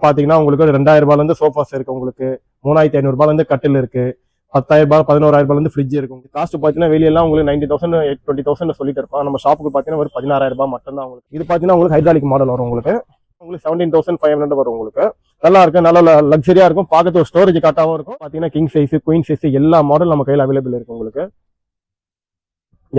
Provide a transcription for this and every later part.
பாத்தீங்கன்னா உங்களுக்கு 2000 ரூபாயில இருந்து சோஃபாஸ் இருக்கு, உங்களுக்கு 3500 ரூபாயில இருந்து கட்டில் இருக்கு, 10,000 ரூபாய் 11,000 ரூபாயில இருந்து ஃப்ரிட்ஜ் இருக்கும். காஸ்ட் பாத்தீங்கன்னா வெளியெல்லாம் உங்களுக்கு 90,000 20,000 சொல்லிட்டு இருப்பான். நம்ம ஷாப்புக்கு பாத்தீங்கன்னா ஒரு 16,000 ரூபாய் மட்டும் தான் உங்களுக்கு. இது பாத்தீங்கன்னா உங்களுக்கு ஹைட்ராலிக் மாடல் வரும், உங்களுக்கு 17,500 வரும். உங்களுக்கு நல்லா இருக்கு, நல்ல லக்ஸரியா இருக்கும், பார்க்கறது ஒரு ஸ்டோரேஜ் காட்டாவும் இருக்கும். பாத்தீங்கன்னா கிங் சைஸ் குயின் சைஸ் எல்லா மாடல் நம்ம கையில் அவைலபிள் இருக்கு. உங்களுக்கு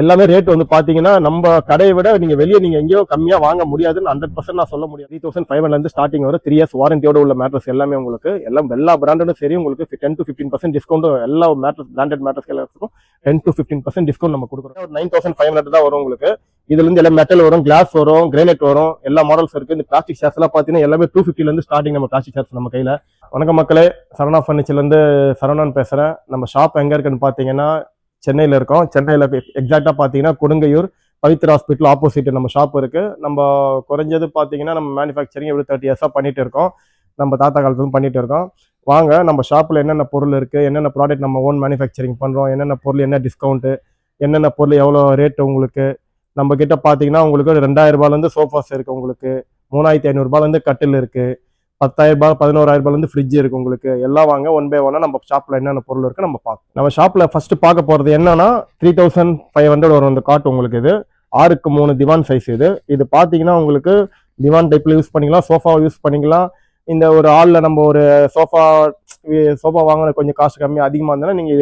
எல்லாமே ரேட் வந்து பாத்தீங்கன்னா நம்ம கடையை விட நீங்க வெளியே நீங்க எங்கேயோ கம்மியா வாங்க முடியாதுன்னு 100% நான் சொல்ல முடியாது. 3,500 இருந்து ஸ்டார்டிங் வரும். 3 இயர்ஸ் வாரண்டியோட உள்ள மேட்ரஸ் எல்லாமே உங்களுக்கு எல்லா பிராண்டும் சரி உங்களுக்கு 10 to 15% டிஸ்கவுண்ட் எல்லா மேட்ரஸ் பிராண்டட் மேட்ரஸ் எல்லாத்துக்கும் 10 to 15% டிஸ்கவுண்ட் நம்ம கொடுக்குறோம். 9,500 தான் வரும் உங்களுக்கு. இதுல இருந்து எல்லாம் மெட்டல் வரும், கிளாஸ் வரும், கிரானைட் வரும், எல்லா மாடல்ஸ் இருக்கு. இந்த பிளாஸ்டிக் ஷேர்ஸ் எல்லாம் பாத்தீங்கன்னா எல்லாமே 250 இருந்து ஸ்டார்டிங் நம்ம பிளாஸ்டிக் ஷேர்ஸ் நம்ம கையில. வணக்கம் மக்களே, சரவணா ஃபர்னிச்சர்ல இருந்து சரவணன் பேசுறேன். நம்ம ஷாப் எங்க இருக்குன்னு பாத்தீங்கன்னா சென்னையில இருக்கோம். சென்னையில எக்ஸாக்டா பாத்தீங்கன்னா கொடுங்கையூர் பவித்ரா ஹாஸ்பிட்டல் ஆப்போசிட் நம்ம ஷாப் இருக்கு. நம்ம குறைஞ்சது பாத்தீங்கன்னா நம்ம மேனுஃபேக்சரிங் எப்படி 30 இயர்ஸா பண்ணிட்டு இருக்கோம். நம்ம தாத்தா காலத்துல பண்ணிட்டு இருக்கோம். வாங்க நம்ம ஷாப்ல என்னென்ன பொருள் இருக்கு, என்னென்ன ப்ராடக்ட் நம்ம ஓன் மேனுஃபேக்சரிங் பண்றோம், என்னென்ன பொருள் என்ன டிஸ்கவுண்ட், என்னென்ன பொருள் எவ்வளவு ரேட் உங்களுக்கு. நம்ம கிட்ட பாத்தீங்கன்னா உங்களுக்கு 2000 ரூபாயில இருந்து சோஃபாஸ் இருக்கு, உங்களுக்கு 3500 ரூபாயில இருந்து கட்டில் இருக்கு, 10,000 ரூபாய் 11,000 ரூபாயில இருந்து ஃப்ரிட்ஜ் இருக்கு. உங்களுக்கு எல்லாம் வாங்க ஒன் பை ஒன்னா நம்ம ஷாப்ல என்னென்ன பொருள் இருக்கு நம்ம பார்க்கலாம். நம்ம ஷாப்ல ஃபர்ஸ்ட் பார்க்க போறது என்னன்னா 3,500 வரும் இந்த காட். உங்களுக்கு இது 6க்கு 3 திவான் சைஸ். இது பாத்தீங்கன்னா உங்களுக்கு திவான் டைப்ல யூஸ் பண்ணிக்கலாம், சோஃபா யூஸ் பண்ணிக்கலாம். இந்த ஒரு ஆள்ல நம்ம ஒரு சோஃபா வாங்க கொஞ்சம் காசு கம்மி அதிகமா இருந்தாலும் நீங்க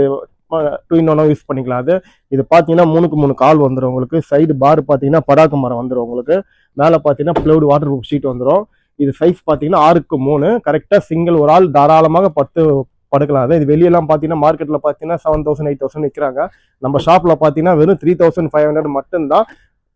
2-in-1 யூஸ் பண்ணிக்கலாம். இது பாத்தீங்கன்னா 3க்கு 3 கால் வந்துடும். உங்களுக்கு சைடு பார் பாத்தீங்கன்னா படாக்கு மரம் வந்துடும். உங்களுக்கு மேல பாத்தீங்கன்னா பிளவுட் வாட்டர் ப்ரூஃப் ஷீட் வந்துடும். இது சைஸ் பாத்தீங்கன்னா 6க்கு 3 கரெக்டா சிங்கிள் ஒரு ஆள் தாராளமாக 10 படுக்கலாம். இது வெளியெல்லாம் பாத்தீங்கன்னா மார்க்கெட்ல பாத்தீங்கன்னா 7,000 8,000 விற்கிறாங்க. நம்ம ஷாப்ல பாத்தீங்கன்னா வெறும் 3,500 மட்டும்தான்.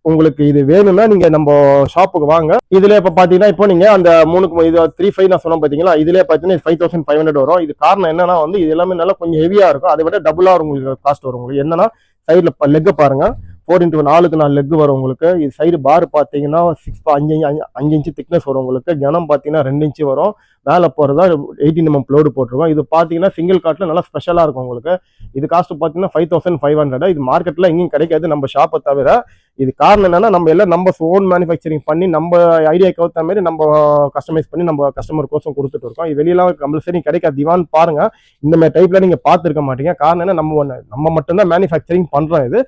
உங்களுக்கு இது வேணும்னா நீங்க நம்ம ஷாப்புக்கு வாங்க. இதுல இப்ப பாத்தீங்கன்னா இப்போ நீங்க அந்த 3க்கு 3,500 நான் சொன்னோம் பாத்தீங்களா, இதுல பாத்தீங்கன்னா 5,500 வரும். இது காரணம் என்னன்னா வந்து இது எல்லாமே நல்லா கொஞ்சம் ஹெவியா இருக்கும். அதை விட டபுளா உங்களுக்கு காஸ்ட் வரும். உங்களுக்கு என்னன்னா சைட்ல லெக் பாருங்க, 4x4 4 லெக் வரும். உங்களுக்கு இது சைடு பார் பாத்தீங்கன்னா 5 இன்ச் திக்னஸ் வரும். உங்களுக்கு கனம் பாத்தீங்கன்னா 2 இன்ச் வரும். மேல போறதா 18 mm லோடு போட்டிருக்கோம். இது பாத்தீங்கன்னா சிங்கிள் காட்ல நல்லா ஸ்பெஷலா இருக்கும். உங்களுக்கு இது காஸ்ட் பாத்தீங்கன்னா 5,500. இது மார்க்கெட்ல எங்கேயும் கிடைக்காது நம்ம ஷாப்பை தவிர. இது காரணம் என்னன்னா நம்ம எல்லாம் நம்ம ஓன் மேனுஃபேக்சரிங் பண்ணி நம்ம ஐடியாக்கு ஏற்ற மாதிரி நம்ம கஸ்டமைஸ் பண்ணி நம்ம கஸ்டமர் கோசம் கொடுத்துட்டு இருக்கோம். இது வெளியெல்லாம் கம்பல்சரி கிடைக்காது. திவான் பாருங்க இந்த மாதிரி டைப்ல நீங்க பார்த்துருக்க மாட்டீங்க. காரணம் என்ன, நம்ம மட்டும்தான் மேனுஃபேக்சரிங் பண்றோம். இது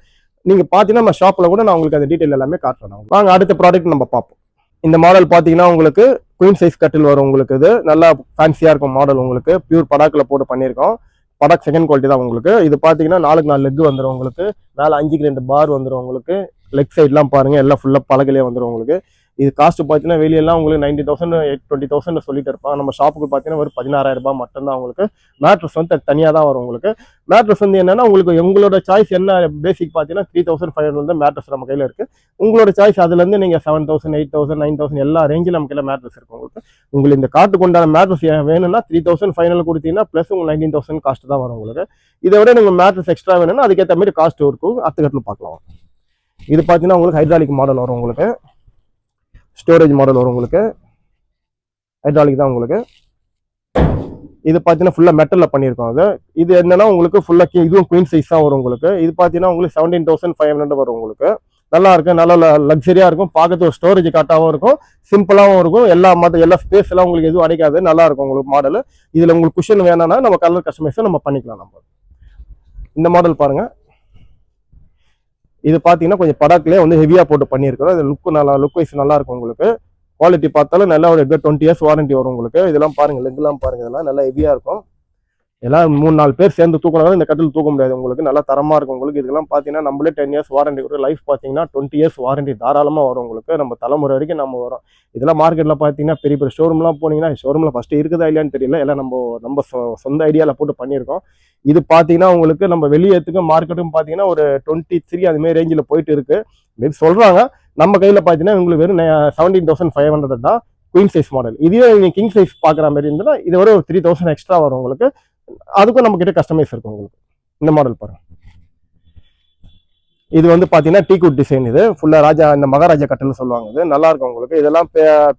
நீங்க பாத்தீங்கன்னா நம்ம ஷாப்ல கூட நான் உங்களுக்கு அந்த டீடைல் எல்லாமே காட்டுறேன். வாங்க அடுத்த ப்ராடக்ட் நம்ம பார்ப்போம். இந்த மாடல் பாத்தீங்கன்னா உங்களுக்கு குயின் சைஸ் கட்டில் வரும். உங்களுக்கு இது நல்லா ஃபேன்சியா இருக்கும் மாடல். உங்களுக்கு பியூர் படாக்குல போட்டு பண்ணியிருக்கோம். படாக் செகண்ட் குவாலிட்டி தான். உங்களுக்கு இது பாத்தீங்கன்னா 4க்கு 4 லெக் வந்துடும். உங்களுக்கு மேல 5க்கு 2 பார் வந்துடும். உங்களுக்கு லெக் சைட்லாம் பாருங்க எல்லாம் ஃபுல்லா பலகையிலே வந்துடும். உங்களுக்கு இது காஸ்ட் பாத்தீங்கன்னா வெளியெல்லாம் உங்களுக்கு 90,000 20,000 சொல்லிட்டு இருப்பான். நம்ம ஷாப்புக்கு பாத்தீங்கன்னா ஒரு 16,000 ரூபாய் மட்டும்தான். உங்களுக்கு மேட்ரஸ் வந்து தனியா தான் வரும். உங்களுக்கு மேட்ரஸ் வந்து என்னன்னா உங்களுக்கு உங்களோட சாய்ஸ் என்ன. பேசிக் பாத்தீங்கன்னா 3,500 மேட்ரஸ் நம்ம கையில இருக்கு. உங்களோட சாய்ஸ் அதுல இருந்து நீங்க 7,000 8,000 9,000 எல்லா ரேஞ்சில் நம்ம கையில மேட்ரஸ் இருக்கு. உங்களுக்கு இந்த காட்டுக்கு உண்டான மேட்ரஸ் வேணும்னா 3,500 கொடுத்தீங்கன்னா பிளஸ் உங்களுக்கு 19,000 காஸ்ட் தான் வரும். உங்களுக்கு இதை விட நீங்க மேட்ரஸ் எக்ஸ்ட்ரா வேணும்னா அதுக்கேற்ற மாதிரி காஸ்ட் இருக்கும். அடுத்த பார்க்கலாம். இது பாத்தீங்கன்னா உங்களுக்கு ஹைட்ராலிக் மாடல் வரும். உங்களுக்கு ஸ்டோரேஜ் மாடல் வரும். உங்களுக்கு ஹைட்ராலிக் தான். உங்களுக்கு இது பாத்தீங்கன்னா ஃபுல்லா மெட்டல்ல பண்ணியிருக்கோம். இது என்னன்னா உங்களுக்கு ஃபுல்லா இதுவும் குயின் சைஸ் தான் வரும். உங்களுக்கு இது பாத்தீங்கன்னா உங்களுக்கு 17,500 வரும். உங்களுக்கு நல்லா இருக்கு, நல்ல லக்ஸரியா இருக்கும், பார்க்கறது ஒரு ஸ்டோரேஜ் காட்டாவும் இருக்கும், சிம்பிளாவும் இருக்கும். எல்லா ஸ்பேஸ் எல்லாம் உங்களுக்கு எதுவும் அடைக்காது, நல்லா இருக்கும். உங்களுக்கு மாடல் இதுல உங்களுக்கு குஷன் வேணும்னா நம்ம கலர் கஸ்டமைஸ் நம்ம பண்ணிக்கலாம். நம்ம இந்த மாடல் பாருங்க. இது பாத்தீங்கன்னா கொஞ்சம் படாக்லேயே வந்து ஹெவியா போட்டு பண்ணியிருக்கிறோம். இது லுக் வைஸ் நல்லா இருக்கும். உங்களுக்கு குவாலிட்டி பார்த்தாலும் நல்லா ஒரு 20 இயர்ஸ் வாரண்டி வரும். உங்களுக்கு இதெல்லாம் பாருங்க, லெக் எல்லாம் பாருங்க, இதெல்லாம் நல்லா ஹெவியா இருக்கும். எல்லாம் 3-4 பேர் சேர்ந்து தூக்கினாலும் இந்த கட்டில் தூக்க முடியாது. உங்களுக்கு நல்லா தரமா இருக்கும். உங்களுக்கு இதெல்லாம் பாத்தீங்கன்னா நம்மளே 10 இயர்ஸ் வாரண்டி கொடுக்கும். லைஃப் பாத்தீங்கன்னா 20 இயர்ஸ் வாரண்டி தாராளமா வரும். உங்களுக்கு நம்ம தலைமுறை வரைக்கும் நம்ம வரும். இதெல்லாம் மார்க்கெட்ல பாத்தீங்கன்னா பெரிய பெரிய ஷோரூம்லாம் போனீங்கன்னா ஷோரூம்ல ஃபர்ஸ்ட் இருக்குதா இல்லையான்னு தெரியல, எல்லாம் நம்ம சொந்த ஐடியால போட்டு பண்ணியிருக்கோம். இது பாத்தீங்கன்னா உங்களுக்கு நம்ம வெளியேற்றுக்கும் மார்க்கெட்டுக்கும் பாத்தீங்கன்னா ஒரு 23 அது மாதிரி ரேஞ்சில் போயிட்டு இருக்கு சொல்றாங்க. நம்ம கையில பாத்தீங்கன்னா உங்களுக்கு வெறும் 17,500 தான் குயின் சைஸ் மாடல். இதுவே நீங்க கிங் சைஸ் பாக்குற மாதிரி இருந்தா இது ஒரு 3,000 எக்ஸ்ட்ரா வரும். உங்களுக்கு அதுக்கும் நம்ம கிட்ட கஸ்டமைஸ் இருக்கும். உங்களுக்கு இந்த மாடல் பாருங்க. இது வந்து பாத்தீங்கன்னா டீக்குட் டிசைன். இது ஃபுல்லா இந்த மகாராஜா கட்டல் சொல்லுவாங்க. இது நல்லா இருக்கும். உங்களுக்கு இதெல்லாம்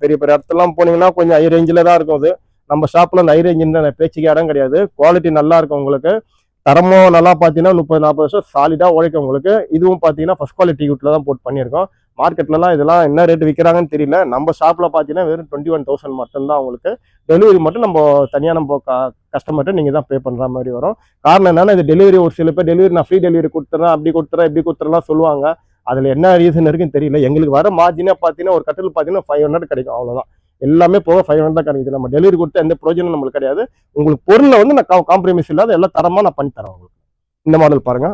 பெரிய பெரிய இடத்துலாம் போனீங்கன்னா கொஞ்சம் ஹை ரேஞ்சில தான் இருக்கும். அது நம்ம ஷாப்ல அந்த ஹை ரேஞ்சுன்னு பேச்சுக்கு இடம் கிடையாது. குவாலிட்டி நல்லா இருக்கும். உங்களுக்கு தரமும் நல்லா பாத்தீங்கன்னா 30-40 வருஷம் சாலிடா உழைக்கும். உங்களுக்கு இதுவும் பாத்தீங்கன்னா ஃபர்ஸ்ட் குவாலிட்டி டீக்குட்ல தான் போட்டு பண்ணியிருக்கோம். மார்க்கெட்லலாம் இதெல்லாம் என்ன ரேட் விற்கிறாங்கன்னு தெரியல. நம்ம ஷாப்பில் பார்த்தீங்கன்னா வெறும் 21,000 மட்டும்தான் உங்களுக்கு. டெலிவரி மட்டும் நம்ம தனியாக நம்ம கஸ்டமர்கிட்ட நீங்கள் தான் பே பண்ணுற மாதிரி வரும். காரணம் என்னன்னா, இது டெலிவரி ஒரு சில பேர் டெலிவரி நான் ஃப்ரீ டெலிவரி கொடுத்துறேன், அப்படி கொடுத்துறேன், இப்படி கொடுத்துறலாம் சொல்லுவாங்க. அதில் என்ன ரீசன் இருக்குன்னு தெரியல. எங்களுக்கு வர மார்ஜினாக பார்த்தீங்கன்னா ஒரு கட்டில் பார்த்தீங்கன்னா 500 கிடைக்கும், அவ்வளோதான். எல்லாமே போக 500 தான் கிடைக்குது. நம்ம டெலிவரி கொடுத்த எந்த ப்ரோஜனம் நம்மளுக்கு கிடையாது. உங்களுக்கு பொருளை வந்து நான் காம்ப்ரமைஸ் இல்லாத எல்லாம் தரமாக நான் பண்ணி தரேன் உங்களுக்கு. இந்த மாடல் பாருங்க.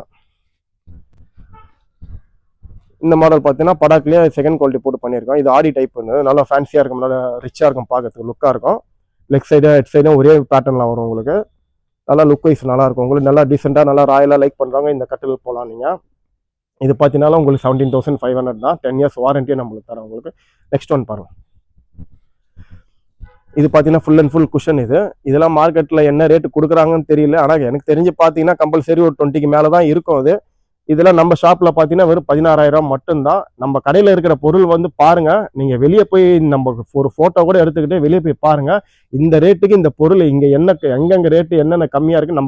இந்த மாடல் பார்த்தீங்கன்னா படாக்லேயே செகண்ட் குவாலிட்டி போட்டு பண்ணியிருக்கோம். இது ஆடி டைப் வந்து நல்லா ஃபேன்சியாக இருக்கும், நல்லா ரிச்சாக இருக்கும், பார்க்கறதுக்கு லுக்காக இருக்கும். லெக் சைடு ஹெட் சைடும் ஒரே பேட்டர்னில் வரும் உங்களுக்கு. நல்லா லுக் வைஸ் நல்லா இருக்கும் உங்களுக்கு. நல்லா டீசெண்டாக நல்லா ராயலாக லைக் பண்ணுறாங்க இந்த கட்டில் போகலாம் நீங்கள். இது பார்த்தீங்கன்னா உங்களுக்கு 17,500 தான். 10 years வாரண்டியே நம்மளுக்கு தரோம் உங்களுக்கு. நெக்ஸ்ட் ஒன் பாருங்க. இது பார்த்தீங்கன்னா ஃபுல் அண்ட் ஃபுல் குஷன். இதெல்லாம் மார்க்கெட்டில் என்ன ரேட்டு கொடுக்குறாங்கன்னு தெரியல. ஆனால் எனக்கு தெரிஞ்சு பார்த்தீங்கன்னா கம்பல்சரி ஒரு 20க்கு மேலே தான் இருக்கும் அது. இதெல்லாம் நம்ம ஷாப்பில் பார்த்தீங்கன்னா வெறும் 16,000 மட்டும்தான். நம்ம கடையில் இருக்கிற பொருள் வந்து பாருங்க, நீங்கள் வெளியே போய் நம்ம ஒரு ஃபோட்டோ கூட எடுத்துக்கிட்டு வெளியே போய் பாருங்க, இந்த ரேட்டுக்கு இந்த பொருள் இங்கே எங்கெங்க ரேட்டு என்னென்ன கம்மியாக இருக்குது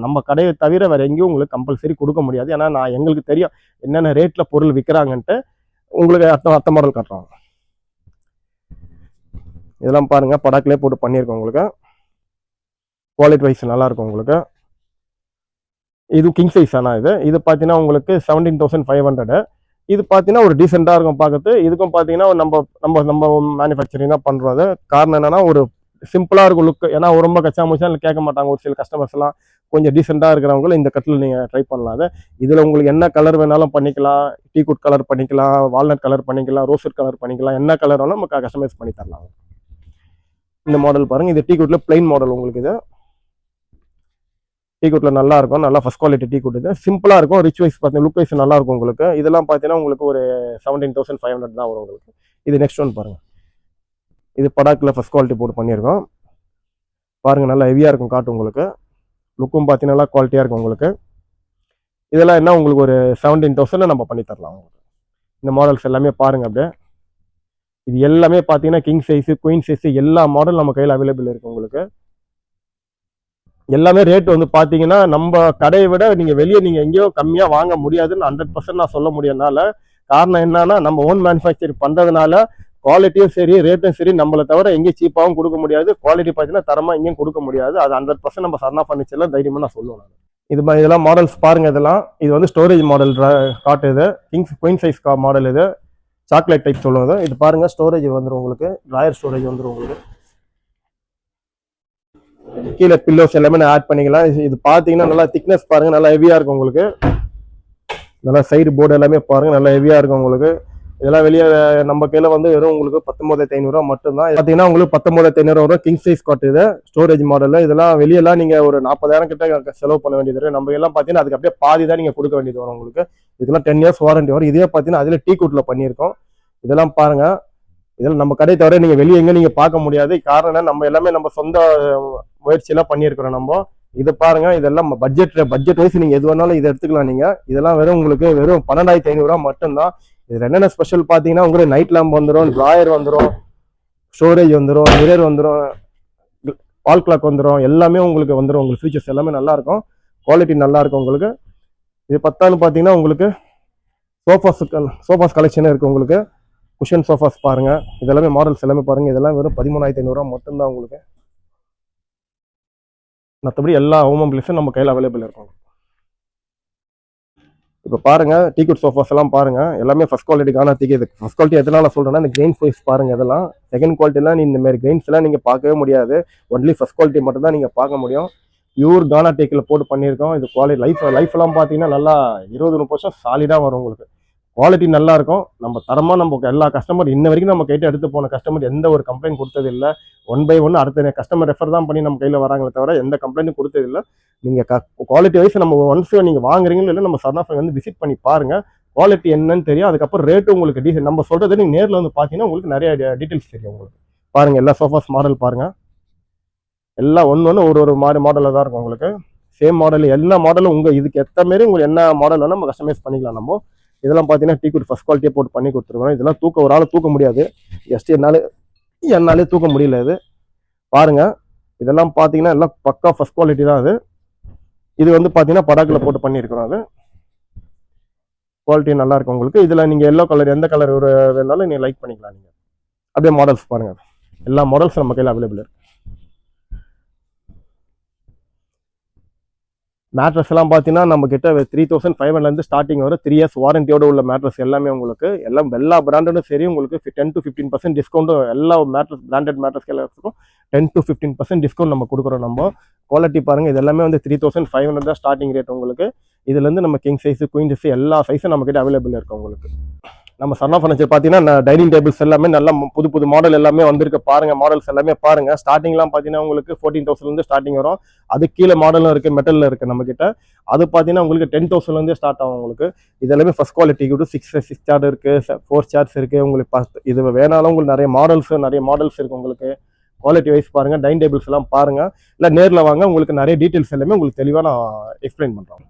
நம்ம கடையை தவிர வேற எங்கேயும் உங்களுக்கு கம்பல்சரி கொடுக்க முடியாது. ஏன்னா எங்களுக்கு தெரியும் என்னென்ன ரேட்டில் பொருள் விற்கிறாங்கன்ட்டு. உங்களுக்கு அத்த மாடல் காட்டுறாங்க. இதெல்லாம் பாருங்க, படாக்கிலே போட்டு பண்ணியிருக்கோம் உங்களுக்கு. குவாலிட்டி வைஸ் நல்லா இருக்கும் உங்களுக்கு. இது கிங் சைஸ் ஆனால் இது பார்த்தீங்கன்னா உங்களுக்கு 17,500. இது பார்த்தீங்கன்னா ஒரு டீசெண்டாக இருக்கும் பார்க்கறது. இதுக்கும் பார்த்தீங்கன்னா நம்ம மேனுஃபேக்சரிங் தான் பண்ணுறது. காரணம் என்னன்னா ஒரு சிம்பிளாக இருக்கும் லுக். ஏன்னா ரொம்ப கச்சா முச்சா கேட்க மாட்டாங்க ஒரு சில கஸ்டமர்ஸ் எல்லாம். கொஞ்சம் டீசெண்டாக இருக்கிறவங்களும் இந்த கட்டில் நீங்கள் ட்ரை பண்ணலாம். இதில் உங்களுக்கு என்ன கலர் வேணாலும் பண்ணிக்கலாம். டீகுட் கலர் பண்ணிக்கலாம், வால்நட் கலர் பண்ணிக்கலாம், ரோஸ்ட் கலர் பண்ணிக்கலாம். என்ன கலர் வேணாலும் நம்ம கஸ்டமைஸ் பண்ணி தரலாம். இந்த மாடல் பாருங்க. இது டீகுட்ல பிளைன் மாடல் உங்களுக்கு. இது டீகுட்ல நல்லா இருக்கும், நல்லா ஃபர்ஸ்ட் குவாலிட்டி டீகுட். இது சிம்பிளா இருக்கும், ரிச் வைஸ் பார்த்தீங்கன்னா லுக் வைஸ் நல்லா இருக்கும் உங்களுக்கு. இதெல்லாம் பார்த்தீங்கன்னா உங்களுக்கு ஒரு 17,500 தான் வரும் உங்களுக்கு. இது நெக்ஸ்ட் ஒன் பாருங்க. இது படாக்கில் ஃபர்ஸ்ட் குவாலிட்டி போட்டு பண்ணியிருக்கோம் பாருங்க. நல்லா ஹெவியா இருக்கும் காட்டு உங்களுக்கு. லுக்கும் பார்த்தீங்கன்னா நல்லா குவாலிட்டியா இருக்கும் உங்களுக்கு. இதெல்லாம் என்ன உங்களுக்கு ஒரு 17,000 நம்ம பண்ணி தரலாம் உங்களுக்கு. இந்த மாடல்ஸ் எல்லாமே பாருங்க அப்படியே. இது எல்லாமே பார்த்தீங்கன்னா கிங் சைஸ், குயின் சைஸ் எல்லா மாடல் நம்ம கையில் அவைலபிள் இருக்கு உங்களுக்கு. எல்லாமே ரேட் வந்து பார்த்தீங்கன்னா நம்ம கடையை விட நீங்கள் வெளியே நீங்கள் எங்கேயோ கம்மியாக வாங்க முடியாதுன்னு 100% நான் சொல்ல முடியறதுனால. காரணம் என்னன்னா நம்ம ஓன் மேனுஃபேக்சரிங் பண்ணுறதுனால குவாலிட்டியும் சரி ரேட்டும் சரி நம்மளை தவிர எங்கேயும் சீப்பாகவும் கொடுக்க முடியாது. குவாலிட்டி பார்த்தீங்கன்னா தரமாக எங்கேயும் கொடுக்க முடியாது. அது 100% நம்ம சரணா ஃபர்னிச்சர்ல தைரியமாக நான் சொல்லுவேன். இதெல்லாம் மாடல்ஸ் பாருங்க. இது வந்து ஸ்டோரேஜ் மாடல் காட்டு. இது குயின் சைஸ் மாடல். இது சாக்லேட் டைப் சொல்லுவது. இது பாருங்க, ஸ்டோரேஜ் வந்துடும் உங்களுக்கு. ட்ராயர் ஸ்டோரேஜ் வந்துடும் உங்களுக்கு. கீழே பில்லோஸ் எல்லாமே நான் ஆட் பண்ணிக்கலாம். இது பார்த்தீங்கன்னா நல்லா திக்னஸ் பாருங்க, நல்லா ஹெவியா இருக்கும் உங்களுக்கு. நல்லா சைடு போர்டு எல்லாமே பாருங்க, நல்லா ஹெவியா இருக்கும் உங்களுக்கு. இதெல்லாம் வெளியே நம்ம கையில வந்து வெறும் உங்களுக்கு 19,500 மட்டும்தான். பார்த்தீங்கன்னா உங்களுக்கு 19,500 வரும். கிங் சைஸ் காட்டு. இது ஸ்டோரேஜ் மாடல். இதெல்லாம் வெளியெல்லாம் நீங்க ஒரு 40,000 கிட்ட செலவு பண்ண வேண்டியது இருக்கு. நம்ம எல்லாம் பார்த்தீங்கன்னா அதுக்கு அப்படியே பாதி தான் நீங்க கொடுக்க வேண்டியது வரும் உங்களுக்கு. இதெல்லாம் 10 years வாரண்டி வரும். இதே பார்த்தீங்கன்னா அதுல டீகுட்ல பண்ணியிருக்கோம். இதெல்லாம் பாருங்க. இதெல்லாம் நம்ம கடை தவிர நீங்க வெளியே எங்க நீங்க பார்க்க முடியாது. காரணம் நம்ம எல்லாமே நம்ம சொந்த முயற்சியெல்லாம் பண்ணியிருக்கிறோம் நம்ம. இதை பாருங்க. இதெல்லாம் பட்ஜெட் வைஸ் நீங்க எது வேணாலும் இதை எடுத்துக்கலாம் நீங்க. இதெல்லாம் வெறும் உங்களுக்கு வெறும் 12,500 மட்டும்தான். இதுல என்னென்ன ஸ்பெஷல் பாத்தீங்கன்னா உங்களுக்கு நைட் லேம்ப் வந்துடும், டிராயர் வந்துடும், ஸ்டோரேஜ் வந்துடும், மிரர் வந்துடும், வால் கிளாக் வந்துடும், எல்லாமே உங்களுக்கு வந்துடும். உங்களுக்கு ஃபீச்சர்ஸ் எல்லாமே நல்லா இருக்கும், குவாலிட்டி நல்லா இருக்கும் உங்களுக்கு. இது பத்தான்னு பாத்தீங்கன்னா உங்களுக்கு சோஃபாஸ் கலெக்ஷன் இருக்கு உங்களுக்கு. குஷன் சோஃபாஸ் பாருங்க. இதெல்லாமே மாடல்ஸ் எல்லாமே பாருங்க. இதெல்லாம் வெறும் 13,500 மட்டும்தான் உங்களுக்கு. மற்றபடி எல்லா ஹோம் அப்ளையன்ஸும் நம்ம கையில் அவைலபிள் இருக்கும். இப்போ பாருங்க, டீகுட் சோஃபாஸ் எல்லாம் பாருங்க. எல்லாமே ஃபர்ஸ்ட் குவாலிட்டிக்கான இது ஃபர்ஸ்ட் குவாலிட்டி எதனால சொல்றேன்னா இந்த கிரெயின்ஸ் வைஸ் பாருங்க. இதெல்லாம் செகண்ட் குவாலிட்டிலாம் நீ இந்த மாதிரி கிரெயின்ஸ் எல்லாம் நீங்க பார்க்கவே முடியாது. ஒன்லி ஃபர்ஸ்ட் குவாலிட்டி மட்டும் தான் நீங்க பார்க்க முடியும். பியூர் கானா டேக்கில் போட்டு பண்ணியிருக்கோம். இது குவாலிட்டி லைஃப் எல்லாம் பார்த்தீங்கன்னா நல்லா 20-30 சாலிடாக வரும் உங்களுக்கு. குவாலிட்டி நல்லா இருக்கும். நம்ம தரமாக நம்ம எல்லா கஸ்டமர் இன்ன வரைக்கும் நம்ம கைட்டு எடுத்து போன கஸ்டமர் எந்த ஒரு கம்ப்ளைண்ட் கொடுத்தது இல்லை. 1 by 1 அடுத்த கஸ்டமர் ரெஃபர் தான் பண்ணி நம்ம கையில் வராங்களே தவிர எந்த கம்ப்ளைண்ட்டும் கொடுத்தது இல்லை. நீங்கள் குவாலிட்டி வைஸ் நம்ம ஒன்ஸ் நீங்கள் வாங்குறீங்களோ இல்லை நம்ம சரணா வந்து விசிட் பண்ணி பாருங்க. குவாலிட்டி என்னன்னு தெரியும். அதுக்கப்புறம் ரேட்டு உங்களுக்கு டீசென்ட் நம்ம சொல்றது நீங்கள் நேரில் வந்து பார்த்தீங்கன்னா உங்களுக்கு நிறைய டீட்டெயில்ஸ் தெரியும் உங்களுக்கு. பாருங்க, எல்லா சோஃபாஸ் மாடல் பாருங்க. எல்லாம் ஒன்று ஒரு மாதிரி மாடலில் தான் இருக்கும் உங்களுக்கு. சேம் மாடல் எல்லா மாடலும் இதுக்கு ஏற்ற மாரி உங்களுக்கு என்ன மாடல் வேணும் நம்ம கஸ்டமைஸ் பண்ணிக்கலாம் நம்ம. இதெல்லாம் பார்த்தீங்கன்னா டீகுட் ஃபர்ஸ்ட் குவாலிட்டியே போட்டு பண்ணி கொடுத்துருவோம். இதெல்லாம் ஒரு ஆள் தூக்க முடியாது. ஜஸ்ட் என்னாலே தூக்க முடியல. இது பாருங்க. இதெல்லாம் பார்த்தீங்கன்னா எல்லாம் பக்கா ஃபர்ஸ்ட் குவாலிட்டி தான். இது வந்து பார்த்தீங்கன்னா படாக்கில் போட்டு பண்ணியிருக்கிறோம். அது குவாலிட்டி நல்லா இருக்கும் உங்களுக்கு. இதுல நீங்க எல்லோ கலர் எந்த கலர் வேணாலும் நீங்க லைக் பண்ணிக்கலாம். நீங்க அப்படியே மாடல்ஸ் பாருங்க, எல்லா மாடல்ஸ் நம்ம கையில் அவைலபிள் இருக்கு. மேட்ரஸ் எல்லாம் பார்த்தீங்கன்னா நம்ம கிட்ட 3500 ஸ்டார்டிங் வரும். 3 இயர்ஸ் வாரண்டியோட உள்ள மேட்ரஸ் எல்லாமே உங்களுக்கு எல்லா பிராண்டடும் சரி உங்களுக்கு 10 to 15% டிஸ்கவுண்ட்டும் எல்லா மேட்ரஸ் பிராண்டட் மேட்ரஸ் எல்லாத்துக்கும் 10 to 15% டிஸ்கவுண்ட் நம்ம கொடுக்குறோம். நம்ம குவாலிட்டி பாருங்க, இது எல்லாமே வந்து 3500 தான் ஸ்டார்டிங் ரேட் உங்களுக்கு. இதுல இருந்து நம்ம கிங் சைஸ் குயின் சைஸ் எல்லா சைஸும் நம்ம கிட்ட அவைலபிள் இருக்கு உங்களுக்கு. நம்ம சன்னா ஃபர்னிச்சர் பார்த்தீங்கன்னா டைனிங் டேபிள்ஸ் எல்லாமே நல்லா புது மாடல் எல்லாமே வந்திருக்கு பாருங்க. மாடல்ஸ் எல்லாமே பாருங்க. ஸ்டார்டிங்லாம் பார்த்தீங்கன்னா உங்களுக்கு 14,000 ஸ்டார்டிங் வரும். அது கீழே மாடலும் இருக்கு, மெட்டல்ல இருக்கு நம்ம கிட்ட. அது பார்த்தீங்கன்னா உங்களுக்கு 10,000 ஸ்டார்ட் ஆகும் உங்களுக்கு. இது எல்லாமே ஃபர்ஸ்ட் குவாலிட்டி கூட 6 சேர் இருக்கு, 4 சேர்ஸ் இருக்கு உங்களுக்கு. இது வேணாலும் உங்களுக்கு நிறைய மாடல்ஸ் இருக்கு உங்களுக்கு. குவாலிட்டி வைஸ் பாருங்க, டைனிங் டேபிள்ஸ் எல்லாம் பாருங்க. இல்லை நேரில் வாங்க, உங்களுக்கு நிறைய டீட்டெயில்ஸ் எல்லாமே உங்களுக்கு தெளிவாக நான் எக்ஸ்பிளைன் பண்றேன்.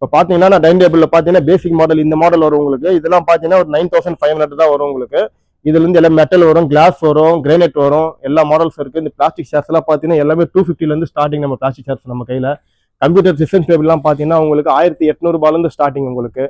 இப்போ பார்த்தீங்கன்னா டைனிங் டேபிள்ல பார்த்தீங்கன்னா பேசிக் மாடல் இந்த மாடல் வரும் உங்களுக்கு. இதெல்லாம் பார்த்தீங்கன்னா ஒரு 9,500 தான் வரும் உங்களுக்கு. இதுல இருந்து எல்லாம் மெட்டல் வரும், கிளாஸ் வரும், கிரானைட் வரும், எல்லா மாடல்ஸ் இருக்கு. இந்த பிளாஸ்டிக் சேர்ஸ் எல்லாம் பார்த்தீங்கன்னா எல்லாமே 250 ஸ்டார்டிங் நம்ம பிளாஸ்டிக் சேர்ஸ் நம்ம கையில. கம்ப்யூட்டர் சிஸ்டம் டேபிள் எல்லாம் பார்த்தீங்கன்னா உங்களுக்கு 1,800 ஸ்டார்டிங் உங்களுக்கு.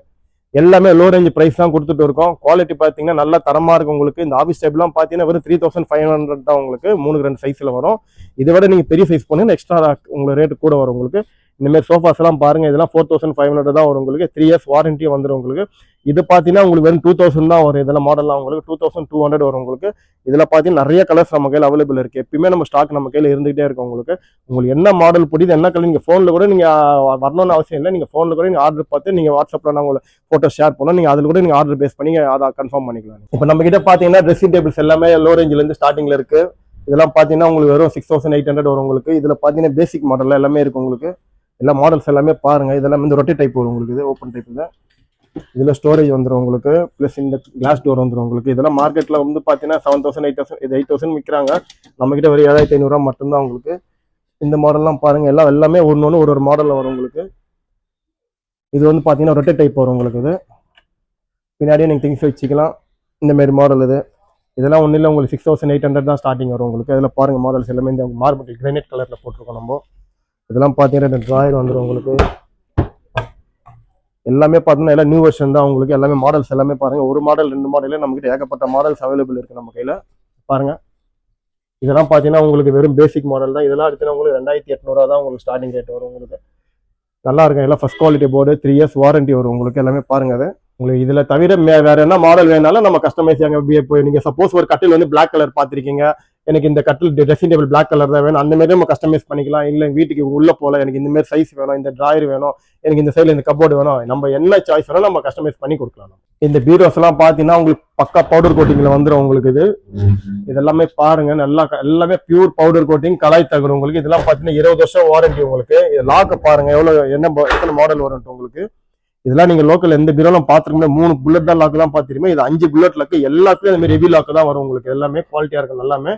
எல்லாமே லோ ரேஞ்ச் பிரைஸ் தான் கொடுத்துட்டு இருக்கோம். குவாலிட்டி பார்த்தீங்கன்னா நல்ல தரமா இருக்கும் உங்களுக்கு. இந்த ஆஃபீஸ் டேபிள்லாம் பார்த்தீங்கன்னா வெறும் 3,500 தான் உங்களுக்கு. 3 சைஸ்ல வரும். இதை விட நீங்க பெரிய சைஸ் போனீங்கன்னா எக்ஸ்ட்ரா உங்களுக்கு ரேட்டு கூட வரும் உங்களுக்கு. இந்த மாதிரி சோஃபாஸ் எல்லாம் பாருங்க, இதெல்லாம் 4,500 தான் வரும் உங்களுக்கு. 3 இயர்ஸ் வாரண்டியே வந்துடும் உங்களுக்கு. இது பார்த்தீங்கன்னா உங்களுக்கு வெறும் 2,000 தான் வரும். இதெல்லாம் மாடல்லாம் உங்களுக்கு 2,200 வரும் உங்களுக்கு. இதில் பார்த்தீங்கன்னா நிறைய கலர்ஸ் நம்ம கையில் அவைலபிள் இருக்கு. எப்பயுமே நம்ம ஸ்டாக் நம்ம கையில் இருந்துகிட்டே இருக்கும் உங்களுக்கு. உங்களுக்கு என்ன மாடல் பிடிக்குது, என்ன கலர், நீங்கள் ஃபோனில் கூட நீங்கள் வரணும்னு அவசியம் இல்லை. நீங்கள் ஃபோனில் கூட நீங்கள் ஆர்டர் பார்த்து நீங்கள் வாட்ஸ்அப்பில் நான் உங்களை ஃபோட்டோ ஷேர் பண்ணோம், நீங்கள் அதில் கூட நீங்கள் ஆர்டர் பேஸ் பண்ணி அதை கன்ஃபார்ம் பண்ணிக்கலாம். இப்போ நம்ம கிட்ட பார்த்தீங்கன்னா ட்ரெஸ்ஸிங் டேபிள்ஸ் எல்லாமே லோ ரேஞ்சிலேருந்து ஸ்டார்டிங்கில் இருக்கு. இதெல்லாம் பார்த்தீங்கன்னா உங்களுக்கு வெறும் 6,800 வரும் உங்களுக்கு. இதில் பார்த்தீங்கன்னா பேசிக் மாடல் எல்லாமே இருக்கு உங்களுக்கு. எல்லா மாடல்ஸ் எல்லாமே பாருங்க. இதெல்லாம் இந்த ரொட்டி டைப் வரும் உங்களுக்கு. இது ஓப்பன் டைப். இதுல ஸ்டோரேஜ் வந்துடும் உங்களுக்கு. பிளஸ் இந்த கிளாஸ் டோர் வந்துடும் உங்களுக்கு. இதெல்லாம் மார்க்கெட்ல வந்து பாத்தீங்கன்னா 7,000 8,000 விற்கிறாங்க. நம்ம கிட்ட ஒரு 7,500 மட்டும்தான் உங்களுக்கு. இந்த மாடல்லாம் பாருங்க, எல்லாமே ஒன்று ஒரு மாடல்ல வரும் உங்களுக்கு. இது வந்து பாத்தீங்கன்னா ரொட்டி டைப் வரும் உங்களுக்கு. இது பின்னாடியே நீங்க திங்ஸ் வச்சுக்கலாம். இந்த மாதிரி மாடல் இதெல்லாம் ஒன்றும் இல்லை உங்களுக்கு. 6,800 தான் ஸ்டார்டிங் வரும் உங்களுக்கு. அதில் பாருங்க மாடல்ஸ் எல்லாமே இந்த மார்பிள் கிரானைட் கலர்ல போட்டிருக்கோம் நம்ம. இதெல்லாம் பார்த்தீங்கன்னா ட்ராயர் வந்துடும் உங்களுக்கு. எல்லாமே பார்த்தீங்கன்னா எல்லாம் நியூ வெர்ஷன் தான் உங்களுக்கு. எல்லாமே மாடல்ஸ் எல்லாமே பாருங்க. ஒரு மாடல் 2 மாடலே நம்ம கிட்ட ஏகப்பட்ட மாடல்ஸ் அவைலபிள் இருக்கு நம்ம கையில பாருங்க. இதெல்லாம் பார்த்தீங்கன்னா உங்களுக்கு வெறும் பேசிக் மாடல் தான். இதெல்லாம் எடுத்தீங்கன்னா உங்களுக்கு 2,800 தான் உங்களுக்கு ஸ்டார்டிங் ரேட் வரும் உங்களுக்கு. நல்லா இருக்கும். எல்லாம் first quality board, 3 years warranty வரும் உங்களுக்கு. எல்லாமே பாருங்க. அது உங்களுக்கு இதுல தவிர வேற என்ன மாடல் வேணாலும் நம்ம கஸ்டமைஸ் இப்போ நீங்க சப்போஸ் ஒரு கட்டில் வந்து பிளாக் கலர் பார்த்திருக்கீங்க, எனக்கு இந்த கட்டில் ட்ரெஸ்ஸிங் டேபிள் பிளாக் கலர் தான் வேணும், அந்த மாதிரி நம்ம கஸ்டமைஸ் பண்ணிக்கலாம். இல்லை வீட்டுக்கு உள்ள போல எனக்கு இந்த மாதிரி சைஸ் வேணும், இந்த டிராயர் வேணும், எனக்கு இந்த சைடில் இந்த கபோர்டு வேணும், நம்ம என்ன சாய்ஸ் வேணும் நம்ம கஸ்டமைஸ் பண்ணி கொடுக்கலாம். இந்த பீரோஸ் எல்லாம் பார்த்தீங்கன்னா உங்களுக்கு பக்கா பவுடர் கோட்டிங்ல வந்துடும் உங்களுக்கு. இதெல்லாமே பாருங்க, நல்லா எல்லாமே பியூர் பவுடர் கோட்டிங், கலாய் தகடு உங்களுக்கு. இதெல்லாம் பார்த்தீங்கன்னா 20 வருஷம் வாரண்டி உங்களுக்கு. லாக்கு பாருங்க எத்தனை மாடல் வரும் உங்களுக்கு. இதெல்லாம் நீங்க லோக்கல் எந்த பீரோலாம் பார்த்துருக்கோம். 3 புல்லட் தான் லாக் தான் பார்த்துருக்கோம். இது 5 புல்லட் லாக்கு. எல்லாத்துலயும் அந்த மாதிரி ஹெவி லாக்கு தான் வரும் உங்களுக்கு. எல்லாமே குவாலிட்டியா இருக்கும். எல்லாமே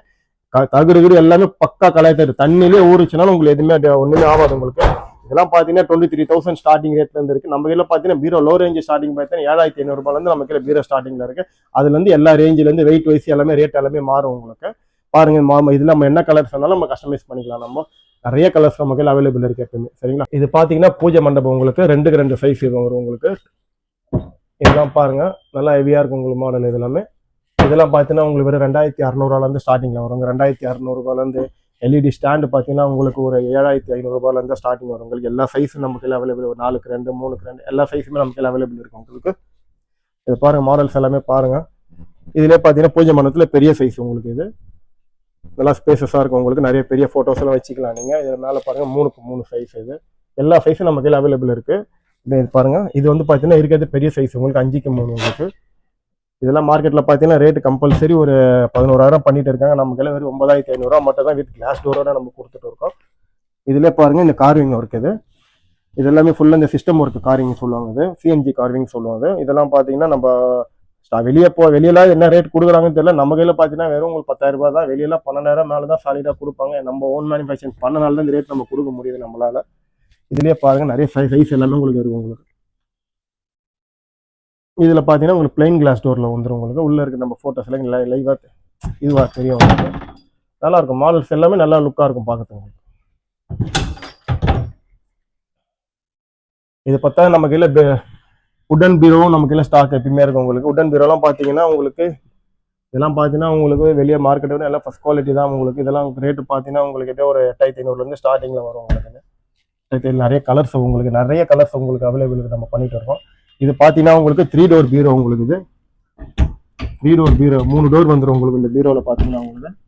தகுடு எல்லாமே பக்கா கலாய் தகடு. தண்ணிலேயே ஊறிச்சுனாலும் உங்களுக்கு எதுவுமே ஒண்ணுமே ஆகாது உங்களுக்கு. இதெல்லாம் பாத்தீங்கன்னா 23,000 ஸ்டார்டிங் ரேட்ல இருந்து இருக்கு. நம்ம கையில பாத்தீங்கன்னா பீரோ லோ ரேஞ்ச் ஸ்டார்டிங் பார்த்தீங்கன்னா 7,500 இருந்து நம்ம கையில பீரோ ஸ்டார்டிங்ல இருக்கு. அதுல இருந்து எல்லா ரேஞ்சில இருந்து வெயிட் வைஸ் எல்லாமே ரேட் எல்லாமே மாறும் உங்களுக்கு. பாருங்க இதுல நம்ம என்ன கலர்ஸ் வேணாலும் நம்ம கஸ்டமைஸ் பண்ணிக்கலாம். நம்ம நிறைய கலர்ஸ் நம்ம கையில் அவைலபிள் இருக்கு எப்பவுமே. சரிங்களா. இது பாத்தீங்கன்னா பூஜை மண்டபம் உங்களுக்கு. 2 சைஸ் வரும் உங்களுக்கு. இதெல்லாம் பாருங்க நல்லா ஹெவியா இருக்கும் உங்களுக்கு மாடல். இதெல்லாம் பாத்தீங்கன்னா உங்களுக்கு வெறும் 2,600 இருந்து ஸ்டார்டிங்ல வரும். 2,600 இருந்து எல்இடி ஸ்டாண்டு பார்த்தீங்கன்னா உங்களுக்கு ஒரு 7,500 இருந்து ஸ்டார்டிங் வரும் உங்களுக்கு. எல்லா சைஸும் நம்ம கையில் அவைலபிள். ஒரு 4 2 3 2 எல்லா சைஸுமே நம்ம கையில் அவைலபிள் இருக்கும் உங்களுக்கு. இது பாருங்க மாடல்ஸ் எல்லாமே பாருங்க. இதுல பாத்தீங்கன்னா பூஜை மண்டபத்துல பெரிய சைஸ் உங்களுக்கு. இது நல்லா ஸ்பேசஸா இருக்கும் உங்களுக்கு. நிறைய பெரிய போட்டோஸ் எல்லாம் வச்சுக்கலாம் நீங்க. இதுல மேல பாருங்க 3க்கு 3 சைஸ். இது எல்லா சைஸும் நம்ம கையில் அவைலபிள் இருக்கு. இது பாருங்க, இது வந்து பாத்தீங்கன்னா இருக்கிறது பெரிய சைஸ் உங்களுக்கு. 5க்கு 3 உங்களுக்கு. இதெல்லாம் மார்க்கெட்ல பாத்தீங்கன்னா ரேட் கம்பல்சரி ஒரு 11,000 பண்ணிட்டு இருக்காங்க. நம்ம கையில வெறும் 9,500 மட்டும் தான் வித் கிளாஸ் டோரோட நம்ம கொடுத்துட்டு இருக்கோம். இதுல பாருங்க இந்த கார்விங் ஒர்க். இது எல்லாமே ஃபுல்லா இந்த சிஸ்டம் ஒர்க் கார்விங் சொல்லுவாங்க. இது சிஎன்ஜி கார்விங் சொல்லுவாங்க. இதெல்லாம் பாத்தீங்கன்னா நம்ம வெளியெல்லாம் என்ன ரேட் கொடுக்குறாங்கன்னு தெரியல. நம்ம கையில பாத்தீங்கன்னா வெறும் உங்களுக்கு 10,000 ரூபாய் தான். வெளியெல்லாம் 12,000 மேலதான் சாலிடா கொடுப்பாங்க. நம்ம ஓன் மேனுஃபேக்சரிங் பண்ணனால தான் இந்த ரேட் நம்ம கொடுக்க முடியுது நம்மளால. இதுலயே பாருங்க நிறைய சைஸ் எல்லாமே உங்களுக்கு இருக்கும் உங்களுக்கு. இதுல பாத்தீங்கன்னா உங்களுக்கு பிளைன் கிளாஸ் டோர்ல வந்துடும் உங்களுக்கு. உள்ள இருக்கு நம்ம போட்டோஸ் எல்லாம் லைவா இதுவா தெரியும் உங்களுக்கு. நல்லா இருக்கும். மாடல்ஸ் எல்லாமே நல்லா லுக்கா இருக்கும் பார்க்கறதுக்கு. இது பார்த்தா நம்ம கையில உடன் பீரோவும் நமக்கு இல்லை ஸ்டாக் எப்பயுமே இருக்கும் உங்களுக்கு. உடன் பீரோலாம் பார்த்தீங்கன்னா உங்களுக்கு இதெல்லாம் பார்த்தீங்கன்னா உங்களுக்கு வெளியே மார்க்கெட்டை விட எல்லாம் ஃபஸ்ட் குவாலிட்டி தான் உங்களுக்கு. இதெல்லாம் ரேட்டு பார்த்தீங்கன்னா உங்களுக்கு எப்போ ஒரு 8500 ஸ்டார்டிங்கில் வரும் உங்களுக்கு. நிறைய கலர்ஸ் உங்களுக்கு அவைலபிள் நம்ம பண்ணிட்டு இருக்கோம். இது பார்த்தீங்கன்னா உங்களுக்கு 3 டோர் பீரோ உங்களுக்கு. இது 3 டோர் பீரோ, 3 டோர் வந்துடும் உங்களுக்கு இந்த பீரோவில் பார்த்தீங்கன்னா உங்களுக்கு.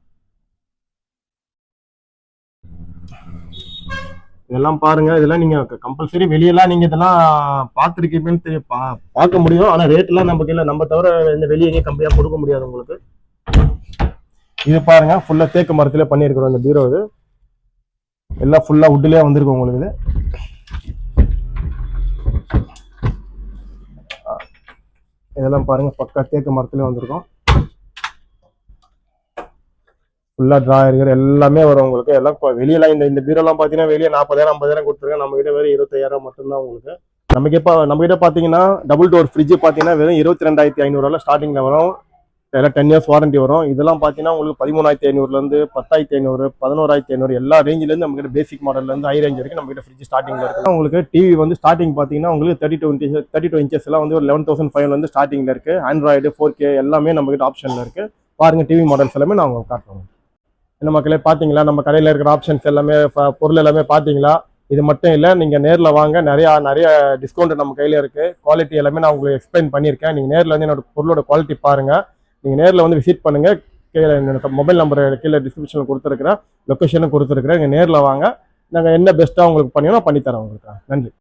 இதெல்லாம் பாருங்க, இதெல்லாம் நீங்க கம்பல்சரி வெளியெல்லாம் நீங்க இதெல்லாம் பார்த்துருக்கீங்கன்னு பார்க்க முடியும். ஆனா ரேட் எல்லாம் நமக்கு இல்லை, நம்ம தவிர இந்த வெளியே எங்கேயும் கம்மியா கொடுக்க முடியாது உங்களுக்கு. இது பாருங்க, ஃபுல்லா தேக்கு மரத்துல பண்ணியிருக்கிறோம் இந்த பீரோ. இது எல்லாம் ஃபுல்லா வுட்லயே வந்திருக்கும் உங்களுக்கு. இது இதெல்லாம் பாருங்க, பக்கா தேக்கு மரத்துல வந்திருக்கும். ஃபுல்லா டிராயர் எல்லாமே வரும் உங்களுக்கு. எல்லாம் வெளியெல்லாம் இந்த பீரோலாம் பார்த்தீங்கன்னா வெளியே 40,000 50,000 கொடுத்துருங்க. நம்ம கிட்ட வெறும் 25,000 மட்டும்தான் உங்களுக்கு. நம்ம கிட்ட பார்த்தீங்கன்னா டபுள் டோர் ஃப்ரிட்ஜ் பார்த்தீங்கன்னா வெறும் 22,500 ஸ்டார்டிங்ல வரும். எல்லாம் 10 இயர்ஸ் வாரண்டி வரும். இதெல்லாம் பார்த்தீங்கன்னா உங்களுக்கு 13,500 10,500 11,500 எல்லா ரேஞ்சிலேருந்து நம்ம கிட்ட பேசிக் மாடல்லேருந்து ஹை ரேஞ்ச் வரைக்கும் நம்ம கிட்ட ஃப்ரிட்ஜ் ஸ்டார்டிங்ல இருக்கு. உங்களுக்கு டிவி வந்து ஸ்டார்டிங் பார்த்தீங்கன்னா உங்களுக்கு 32 இன்ச்சஸ் எல்லாம் வந்து ஒரு 11,500 ஸ்டார்டிங்ல இருக்கு. ஆண்ட்ராய்டு 4K எல்லாமே நம்ம கிட்ட ஆப்ஷன்ல இருக்கு. பாருங்க டிவி மாடல்ஸ் எல்லாமே நான் உங்களுக்கு காட்டுறோம். என்ன மக்களே, பார்த்தீங்களா நம்ம கடையில் இருக்கிற ஆப்ஷன்ஸ் எல்லாமே, பொருள் எல்லாமே பார்த்தீங்களா? இது மட்டும் இல்லை, நீங்கள் நேரில் வாங்க, நிறைய டிஸ்கவுண்ட் நம்ம கையில் இருக்குது. குவாலிட்டி எல்லாமே நான் உங்களுக்கு எக்ஸ்பிளைன் பண்ணியிருக்கேன். நீங்கள் நேரில் வந்து என்னோட பொருளோட குவாலிட்டி பாருங்கள். நீங்கள் நேரில் வந்து விசிட் பண்ணுங்கள். கீழே என்னோட மொபைல் நம்பர் கீழே டிஸ்கிரிப்ஷனில் கொடுத்துருக்குறேன், லொக்கேஷனும் கொடுத்துருக்குறேன். நீங்கள் நேரில் வாங்க, நாங்கள் என்ன பெஸ்ட்டாக உங்களுக்கு பண்ணித்தரோம் உங்களுக்கு. நன்றி.